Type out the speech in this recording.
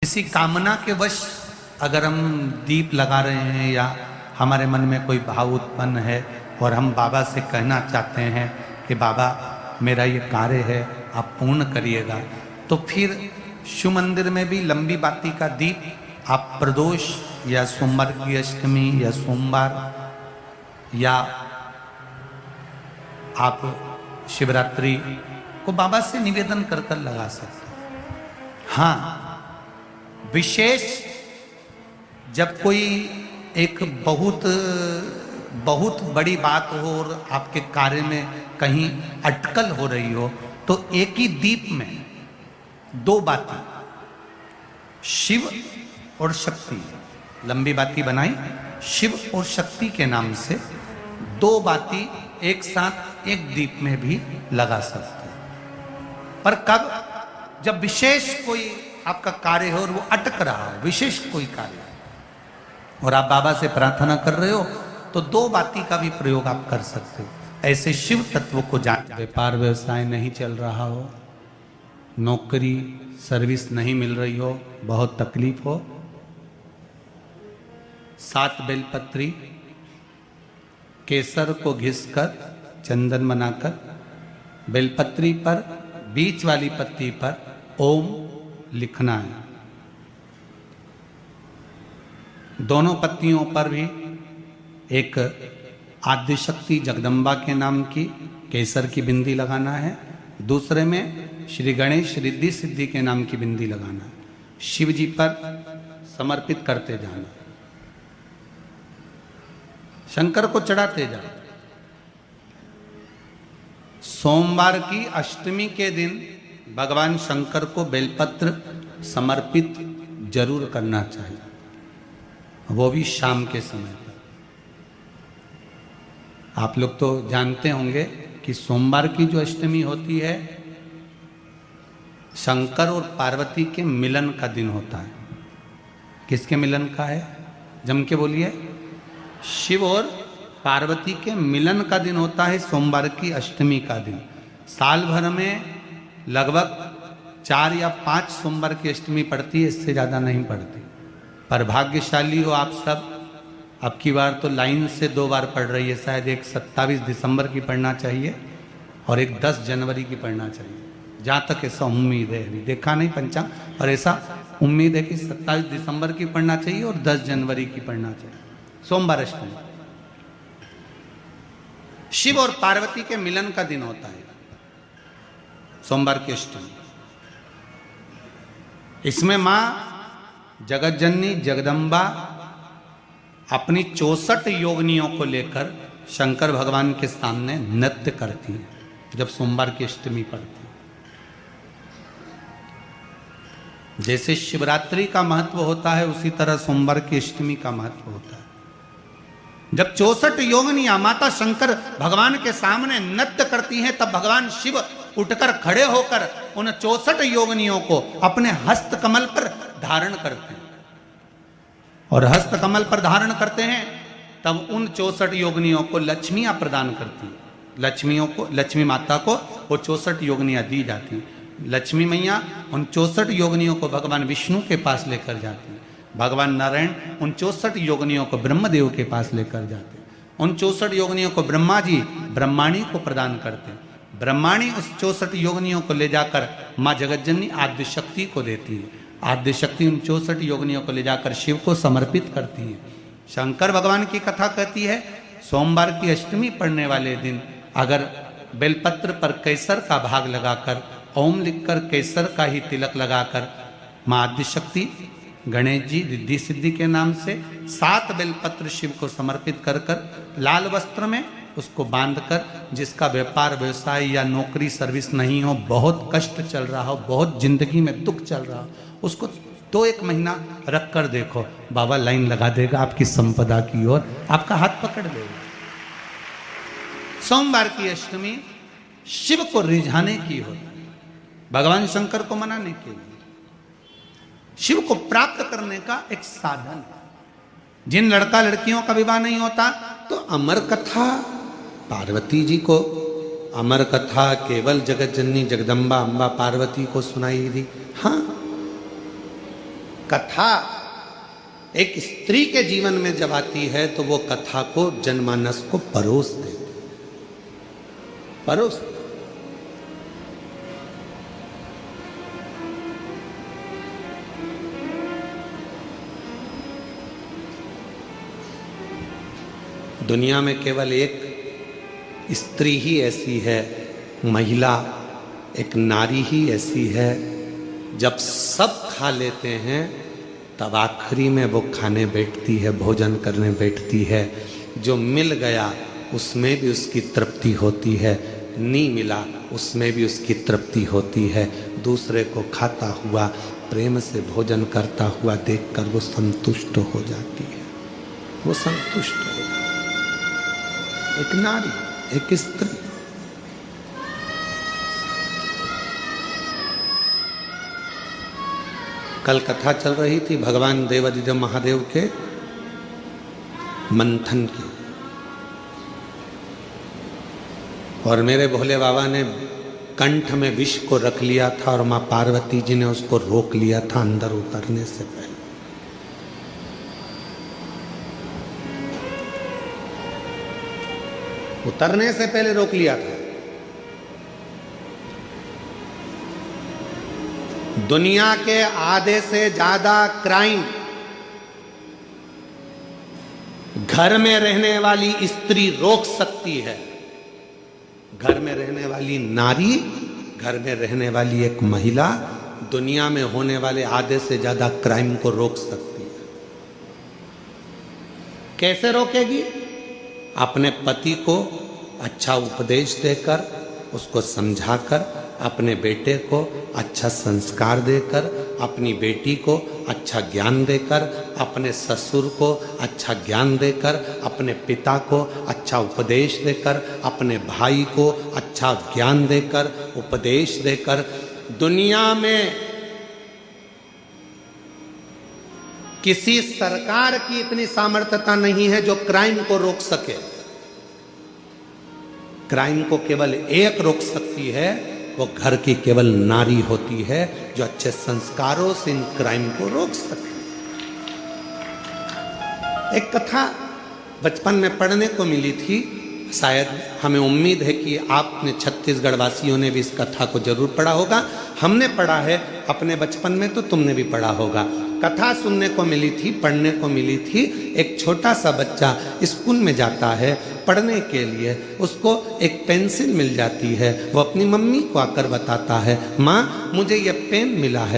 किसी कामना के वश अगर हम दीप लगा रहे हैं या हमारे मन में कोई भाव उत्पन्न है और हम बाबा से कहना चाहते हैं कि बाबा मेरा ये कार्य है आप पूर्ण करिएगा, तो फिर शिव मंदिर में भी लंबी बाती का दीप आप प्रदोष या सोमवार की अष्टमी या सोमवार या आप शिवरात्रि को बाबा से निवेदन कर कर लगा सकते हैं। हाँ, विशेष जब कोई एक बहुत बड़ी बात हो और आपके कार्य में कहीं अटकल हो रही हो, तो एक ही दीप में दो बाती, शिव और शक्ति, लंबी बाती बनाई शिव और शक्ति के नाम से, दो बाती एक साथ एक दीप में भी लगा सकते हैं। पर कब? जब विशेष कोई आपका कार्य हो और वो अटक रहा हो, विशेष कोई कार्य, और आप बाबा से प्रार्थना कर रहे हो, तो दो बाती का भी प्रयोग आप कर सकते हो। ऐसे शिव तत्व को जान, व्यापार व्यवसाय नहीं चल रहा हो, नौकरी सर्विस नहीं मिल रही हो, बहुत तकलीफ हो, 7 बेलपत्री केसर को घिसकर चंदन बनाकर बेलपत्री पर बीच वाली पत्ती पर ओम लिखना है। दोनों पत्तियों पर भी एक आद्य शक्ति जगदम्बा के नाम की केसर की बिंदी लगाना है, दूसरे में श्री गणेश रिद्धि सिद्धि के नाम की बिंदी लगाना है। शिव जी पर समर्पित करते जाना, शंकर को चढ़ाते जाओ। सोमवार की अष्टमी के दिन भगवान शंकर को बेलपत्र समर्पित जरूर करना चाहिए, वो भी शाम के समय पर। आप लोग तो जानते होंगे कि सोमवार की जो अष्टमी होती है, शंकर और पार्वती के मिलन का दिन होता है। किसके मिलन का है? जम के बोलिए। शिव और पार्वती के मिलन का दिन होता है सोमवार की अष्टमी का दिन। साल भर में लगभग 4 या 5 सोमवार की अष्टमी पड़ती है, इससे ज़्यादा नहीं पड़ती। पर भाग्यशाली हो आप सब, अब की बार तो लाइन से 2 बार पढ़ रही है। शायद एक 27 दिसंबर की पढ़ना चाहिए और एक 10 जनवरी की पढ़ना चाहिए, जहाँ तक ऐसा उम्मीद है। अभी देखा नहीं पंचांग, और ऐसा उम्मीद है कि 27 दिसंबर की पढ़ना चाहिए और 10 जनवरी की पढ़ना चाहिए, सोमवार अष्टमी। शिव और पार्वती के मिलन का दिन होता है सोमवार की अष्टमी। इसमें मां जगत जननी जगदम्बा अपनी 64 योगिनियों को लेकर शंकर भगवान के सामने नृत्य करती हैं जब सोमवार की अष्टमी पड़ती है। जैसे शिवरात्रि का महत्व होता है, उसी तरह सोमवार की अष्टमी का महत्व होता है। जब 64 योगिनियां माता शंकर भगवान के सामने नृत्य करती हैं, तब भगवान शिव उठकर खड़े होकर उन 64 योगिनियों को अपने हस्त कमल पर धारण करते हैं, और हस्त कमल पर धारण करते हैं तब उन 64 योगिनियों को लक्ष्मियां प्रदान करती हैं। लक्ष्मी माता को वो 64 योगिनियां दी जाती हैं। लक्ष्मी मैया उन 64 योगिनियों को भगवान विष्णु के पास लेकर जाती हैं। भगवान नारायण उन 64 योगिनियों को ब्रह्मदेव के पास लेकर जाते हैं। उन 64 योगिनियों को ब्रह्मा जी ब्रह्माणी को प्रदान करते हैं। ब्रह्माणी उस 64 योगिनियों को ले जाकर माँ जगतजननी आद्य शक्ति को देती है। आद्य शक्ति उन 64 योगिनियों को ले जाकर शिव को समर्पित करती है। शंकर भगवान की कथा कहती है, सोमवार की अष्टमी पढ़ने वाले दिन अगर बेलपत्र पर केसर का भाग लगाकर ओम लिखकर केसर का ही तिलक लगाकर माँ आद्य शक्ति गणेश जी रिद्धि सिद्धि के नाम से 7 बेलपत्र शिव को समर्पित कर कर लाल वस्त्र में उसको बांधकर, जिसका व्यापार व्यवसाय या नौकरी सर्विस नहीं हो, बहुत कष्ट चल रहा हो, बहुत जिंदगी में दुख चल रहा हो, उसको 2-1 महीना रख कर देखो, बाबा लाइन लगा देगा आपकी संपदा की ओर, आपका हाथ पकड़ देगा। सोमवार की अष्टमी शिव को रिझाने की होती है, भगवान शंकर को मनाने के लिए, शिव को प्राप्त करने का एक साधन। जिन लड़का लड़कियों का विवाह नहीं होता तो अमर कथा पार्वती जी को, अमर कथा केवल जगत जननी जगदम्बा अम्बा पार्वती को सुनाई दी। हाँ, कथा एक स्त्री के जीवन में जब आती है तो वो कथा को जनमानस को परोस देती, परोस। दुनिया में केवल एक स्त्री ही ऐसी है, महिला, एक नारी ही ऐसी है, जब सब खा लेते हैं तब आखिरी में वो खाने बैठती है, भोजन करने बैठती है। जो मिल गया उसमें भी उसकी तृप्ति होती है, नहीं मिला उसमें भी उसकी तृप्ति होती है। दूसरे को खाता हुआ, प्रेम से भोजन करता हुआ देखकर वो संतुष्ट हो जाती है, वो संतुष्ट हो जाती है। एक नारी, एक स्त्री। कल कथा चल रही थी भगवान देवादिदेव महादेव के मंथन की, और मेरे भोले बाबा ने कंठ में विष को रख लिया था और मां पार्वती जी ने उसको रोक लिया था अंदर उतरने से पहले। उतरने से पहले रोक लिया था। दुनिया के आधे से ज्यादा क्राइम घर में रहने वाली स्त्री रोक सकती है। घर में रहने वाली नारी, घर में रहने वाली एक महिला दुनिया में होने वाले आधे से ज्यादा क्राइम को रोक सकती है। कैसे रोकेगी? अपने पति को अच्छा उपदेश देकर, उसको समझाकर, अपने बेटे को अच्छा संस्कार देकर, अपनी बेटी को अच्छा ज्ञान देकर, अपने ससुर को अच्छा ज्ञान देकर, अपने पिता को अच्छा उपदेश देकर, अपने भाई को अच्छा ज्ञान देकर, उपदेश देकर। दुनिया में किसी सरकार की इतनी सामर्थ्यता नहीं है जो क्राइम को रोक सके। क्राइम को केवल एक रोक सकती है, वो घर की केवल नारी होती है जो अच्छे संस्कारों से इन क्राइम को रोक सकती है। एक कथा बचपन में पढ़ने को मिली थी, शायद हमें उम्मीद है कि आपने छत्तीसगढ़ वासियों ने भी इस कथा को जरूर पढ़ा होगा। हमने पढ़ा है अपने बचपन में, तो तुमने भी पढ़ा होगा। कथा सुनने को मिली थी, पढ़ने को मिली थी। एक छोटा सा बच्चा स्कूल में जाता है पढ़ने के लिए, उसको एक पेंसिल मिल जाती है। वो अपनी मम्मी को आकर बताता है, माँ मुझे ये पेन मिला है।